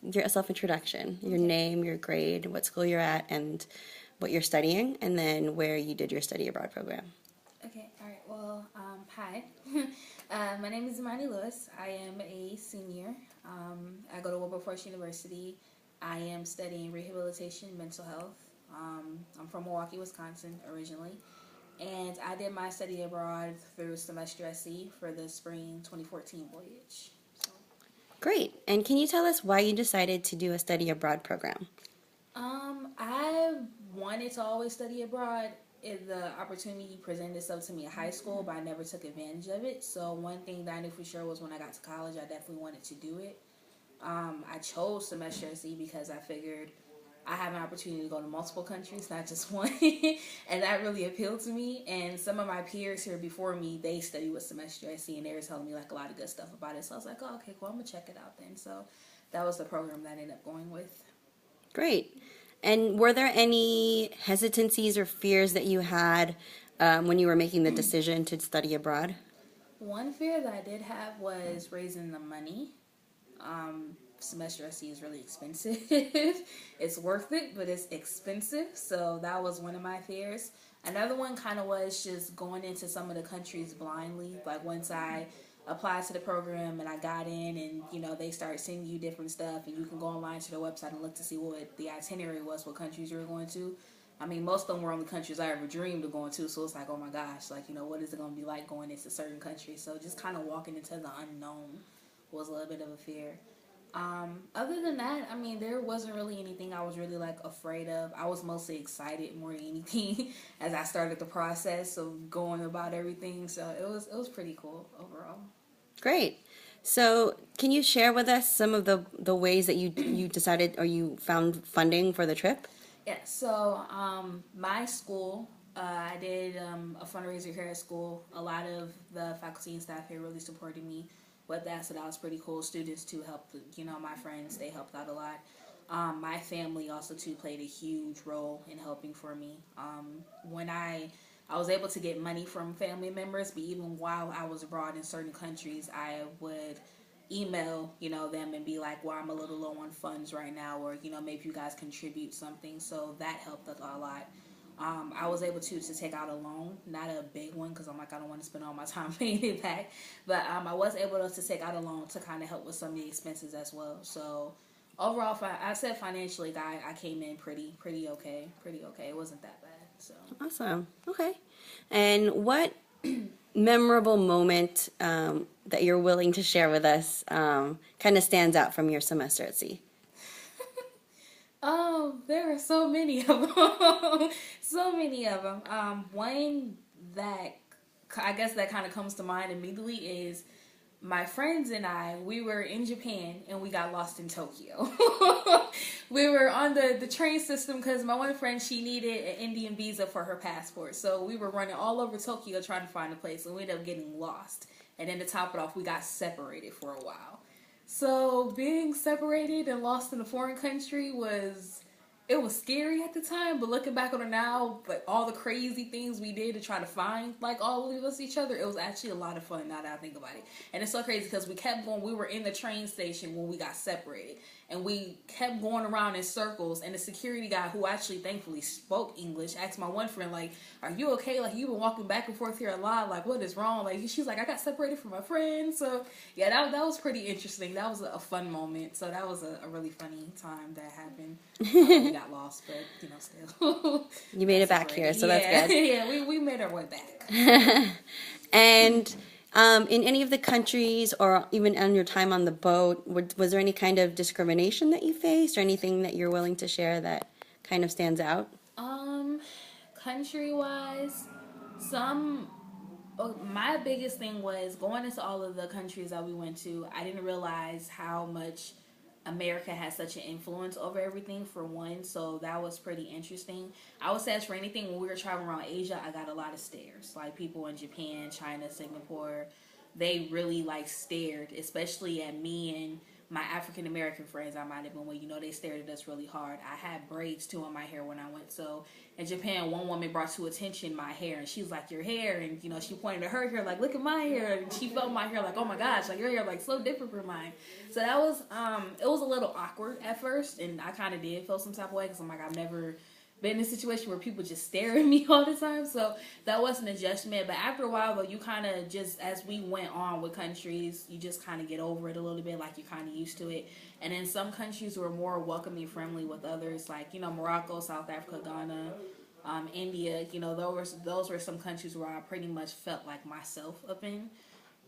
Your self-introduction, your name, your grade, what school you're at, and what you're studying, and then where you did your study abroad program. Okay, all right. Well, hi. My name is Emani Lewis. I am a senior. I go to Wilberforce University. I am studying rehabilitation and mental health. I'm from Milwaukee, Wisconsin originally, and I did my study abroad through semester at sea for the spring 2014 voyage. So, Great. And can you tell us why you decided to do a study abroad program? I wanted to always study abroad. The opportunity presented itself to me in high school, but I never took advantage of it. So one thing that I knew for sure was when I got to college, I definitely wanted to do it. I chose semester at sea because I figured I have an opportunity to go to multiple countries, not just one, and that really appealed to me. And some of my peers here before me, they studied with semester at sea, and they were telling me like a lot of good stuff about it. So I was like, oh, okay, cool, I'm gonna check it out then. So that was the program that I ended up going with. Great. And were there any hesitancies or fears that you had when you were making the decision to study abroad? One fear that I did have was raising the money. Semester at sea is really expensive. It's worth it, but it's expensive. So that was one of my fears. Another one kind of was just going into some of the countries blindly. Like once I applied to the program and I got in, and they start sending you different stuff, and you can go online to their website and look to see what the itinerary was, what countries you were going to. I mean, most of them were only countries I ever dreamed of going to, so it's like, oh my gosh, like, what is it going to be like going into certain countries? So just kind of walking into the unknown was a little bit of a fear. Other than that, I mean, there wasn't really anything I was really like afraid of. I was mostly excited more than anything as I started the process of going about everything. So it was pretty cool overall. Great. So can you share with us some of the ways that you decided or you found funding for the trip? Yeah. So my school, I did a fundraiser here at school. A lot of the faculty and staff here really supported me with that, so that was pretty cool. Students too helped, my friends, they helped out a lot. My family also too played a huge role in helping for me. When I was able to get money from family members, but even while I was abroad in certain countries, I would email, them and be like, well, I'm a little low on funds right now, or, maybe you guys contribute something. So that helped us a lot. I was able to take out a loan, not a big one because I'm like, I don't want to spend all my time paying it back. But I was able to take out a loan to kind of help with some of the expenses as well. So overall, I said financially, I came in pretty okay. Pretty okay. It wasn't that bad. So Awesome. Okay. And what memorable moment that you're willing to share with us kind of stands out from your semester at sea? There are so many of them. So many of them. One that I guess that kind of comes to mind immediately is my friends and we were in Japan and we got lost in Tokyo. We were on the train system because my one friend, she needed an Indian visa for her passport. So we were running all over Tokyo trying to find a place, and we ended up getting lost. And then to top it off, we got separated for a while. So being separated and lost in a foreign country it was scary at the time, but looking back on it now, like all the crazy things we did to try to find like all of us each other, it was actually a lot of fun now that I think about it. And it's so crazy because we kept going. We were in the train station when we got separated, and we kept going around in circles, and the security guy, who actually thankfully spoke English, asked my one friend, like, are you okay? Like, you've been walking back and forth here a lot, like, what is wrong? Like, she's like, I got separated from my friend. So yeah, that was pretty interesting. That was a fun moment. So that was a really funny time that happened. We got lost, but still. You made it back here, so that's good. Yeah, we made our way back. And in any of the countries, or even on your time on the boat, was there any kind of discrimination that you faced, or anything that you're willing to share that kind of stands out? Country-wise, my biggest thing was going into all of the countries that we went to. I didn't realize how much America has such an influence over everything, for one, so that was pretty interesting. I would say as for anything, when we were traveling around Asia, I got a lot of stares. Like people in Japan, China, Singapore, they really like stared, especially at me and my African American friends I might have been with, they stared at us really hard. I had braids too on my hair when I went. So in Japan, one woman brought to attention my hair, and she was like, "Your hair," and she pointed to her hair like, "Look at my hair," and she felt my hair like, "Oh my gosh, like your hair like so different from mine." So that was it was a little awkward at first, and I kind of did feel some type of way because I'm like, I've never been in a situation where people just stare at me all the time, so that was an adjustment. But after a while, though, you kind of just, as we went on with countries, you just kind of get over it a little bit, like you're kind of used to it. And in some countries were more welcoming, friendly with others, like Morocco, South Africa, Ghana, India. Those were some countries where I pretty much felt like myself up in.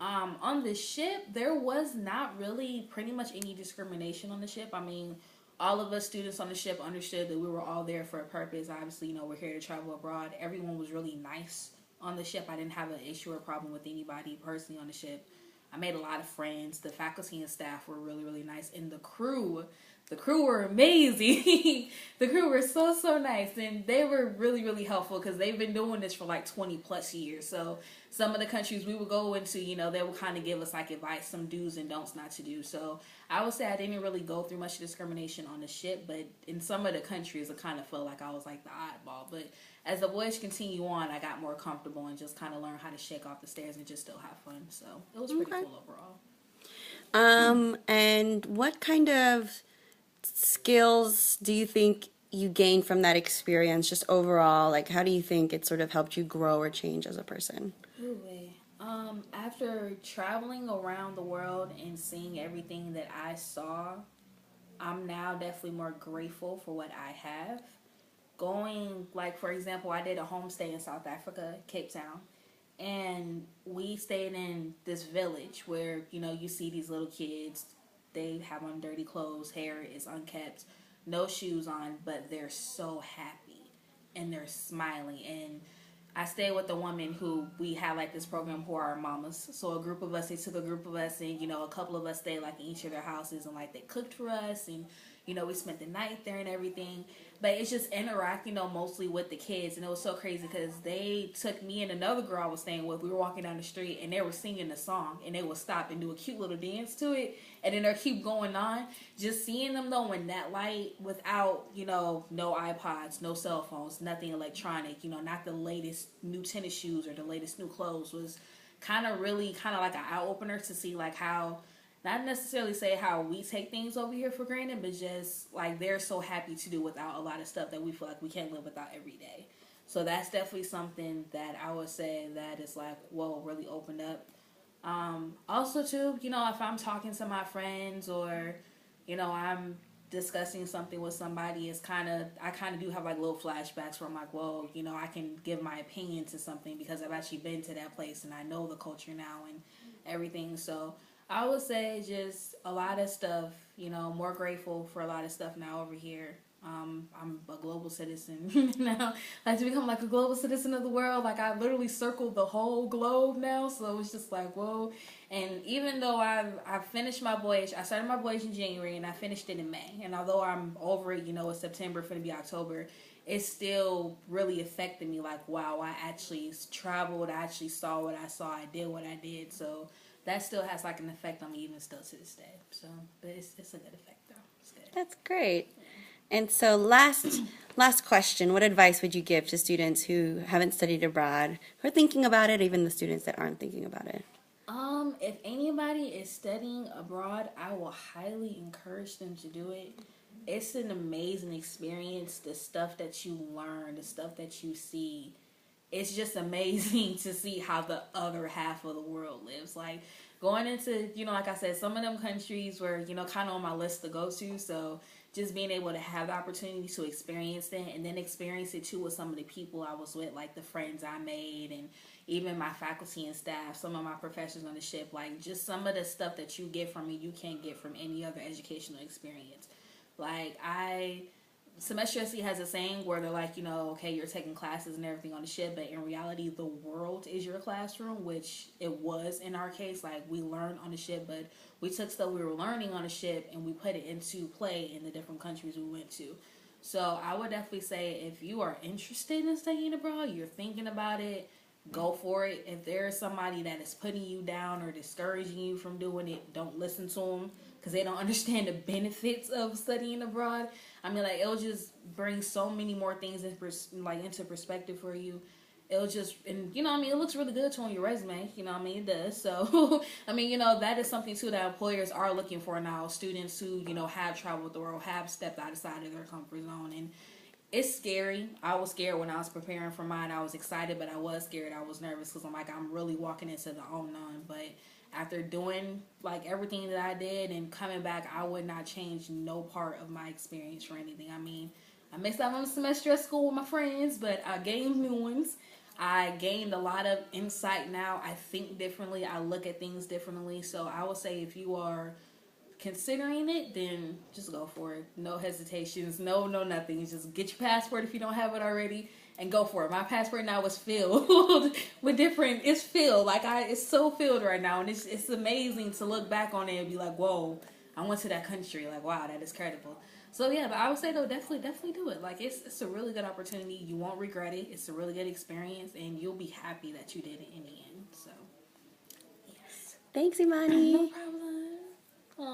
On the ship, there was not really pretty much any discrimination on the ship. I mean, all of us students on the ship understood that we were all there for a purpose. Obviously, we're here to travel abroad. Everyone was really nice on the ship. I didn't have an issue or problem with anybody personally on the ship. I made a lot of friends. The faculty and staff were really, really nice. And the crew were amazing. The crew were so, so nice. And they were really, really helpful because they've been doing this for like 20 plus years. So some of the countries we would go into, they would kind of give us like advice, some do's and don'ts not to do. So I would say I didn't really go through much discrimination on the ship, but in some of the countries, it kind of felt like I was like the oddball. But as the voyage continued on, I got more comfortable and just kind of learned how to shake off the stairs and just still have fun. So it was pretty cool overall. And what kind of skills do you think you gained from that experience, just overall? Like, how do you think it sort of helped you grow or change as a person? After traveling around the world and seeing everything that I saw, I'm now definitely more grateful for what I have. Going, like, for example, I did a homestay in South Africa, Cape Town, and we stayed in this village where, you see these little kids, they have on dirty clothes, hair is unkept, no shoes on, but they're so happy and they're smiling. And I stayed with a woman who we had like this program who are our mamas. So they took a group of us, and a couple of us stayed like in each of their houses, and like they cooked for us, and we spent the night there and everything. But it's just interacting, mostly with the kids. And it was so crazy because they took me and another girl I was staying with. We were walking down the street and they were singing a song, and they would stop and do a cute little dance to it. And then they'll keep going on. Just seeing them though in that light without, no iPods, no cell phones, nothing electronic, not the latest new tennis shoes or the latest new clothes, was kind of like an eye opener to see like how, not necessarily say how we take things over here for granted, but just like they're so happy to do without a lot of stuff that we feel like we can't live without every day. So that's definitely something that I would say that is like, whoa, really opened up. Also too, if I'm talking to my friends or, I'm discussing something with somebody, I kind of do have like little flashbacks where I'm like, whoa, I can give my opinion to something because I've actually been to that place and I know the culture now and everything. So I would say just a lot of stuff, more grateful for a lot of stuff now over here. I'm a global citizen now. I have to become like a global citizen of the world. Like I literally circled the whole globe now. So it's just like, whoa. And even though I finished my voyage, I started my voyage in January and I finished it in May. And although I'm over it, it's September, it's going to be October, it still really affected me. Like, wow, I actually traveled. I actually saw what I saw. I did what I did. So that still has like an effect on me even still to this day. So, but it's a good effect though. It's good. That's great. And so last question, what advice would you give to students who haven't studied abroad, who are thinking about it, even the students that aren't thinking about it? If anybody is studying abroad, I will highly encourage them to do it. It's an amazing experience. The stuff that you learn, the stuff that you see, it's just amazing to see how the other half of the world lives. Like going into, like I said, some of them countries were, kind of on my list to go to. So just being able to have the opportunity to experience that and then experience it too with some of the people I was with, like the friends I made and even my faculty and staff, some of my professors on the ship, like just some of the stuff that you get from it, you can't get from any other educational experience. Like Semester SC has a saying where they're like, okay, you're taking classes and everything on the ship, but in reality, the world is your classroom, which it was in our case. Like, we learned on the ship, but we took stuff we were learning on the ship and we put it into play in the different countries we went to. So I would definitely say if you are interested in studying abroad, you're thinking about it, go for it. If there is somebody that is putting you down or discouraging you from doing it, don't listen to them. because they don't understand the benefits of studying abroad. I mean, like, it'll just bring so many more things into perspective for you. It'll just, and you know, I mean, it looks really good too on your resume. You know, I mean, it does. So, I mean, you know, that is something too that employers are looking for now. Students who, you know, have traveled the world, have stepped outside of their comfort zone, and it's scary. I was scared when I was preparing for mine. I was excited, but I was scared. I was nervous because I'm like, I'm really walking into the unknown. But after doing like everything that I did and coming back, I would not change no part of my experience for anything. I mean, I missed out on a semester at school with my friends, but I gained new ones. I gained a lot of insight now. I think differently. I look at things differently. So I would say if you are considering it, then just go for it. No hesitations. No nothing. Just get your passport if you don't have it already and go for it. My passport now is filled with different. It's filled. It's so filled right now, and it's amazing to look back on it and be like, whoa, I went to that country. Like, wow, that is credible. So yeah, but I would say though, definitely do it. Like it's a really good opportunity. You won't regret it. It's a really good experience, and you'll be happy that you did it in the end. So yes. Thanks, Emani. No problem.